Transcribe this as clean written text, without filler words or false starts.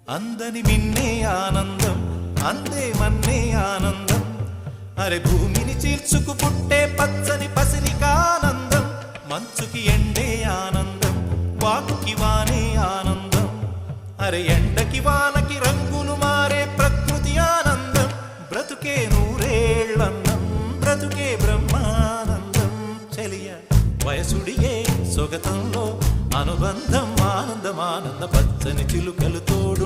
అందని మిన్నే ఆనందం అందే మన్నే ఆనందం అరే భూమిని చీల్చుకు పుట్టే పచ్చని పసిరికానందం మంచుకి ఎండే ఆనందం వాకుకి వానే ఆనందం అరే ఎండకి వానకి రంగులు మారే ప్రకృతి ఆనందం బ్రతుకే నూరేళ్ళన్నం బ్రతుకే బ్రహ్మానందం చెలియ వయసుడియే సొగతంలో అనుబంధం ఆనందం ఆనంద పచ్చని చిలుకలు తోడు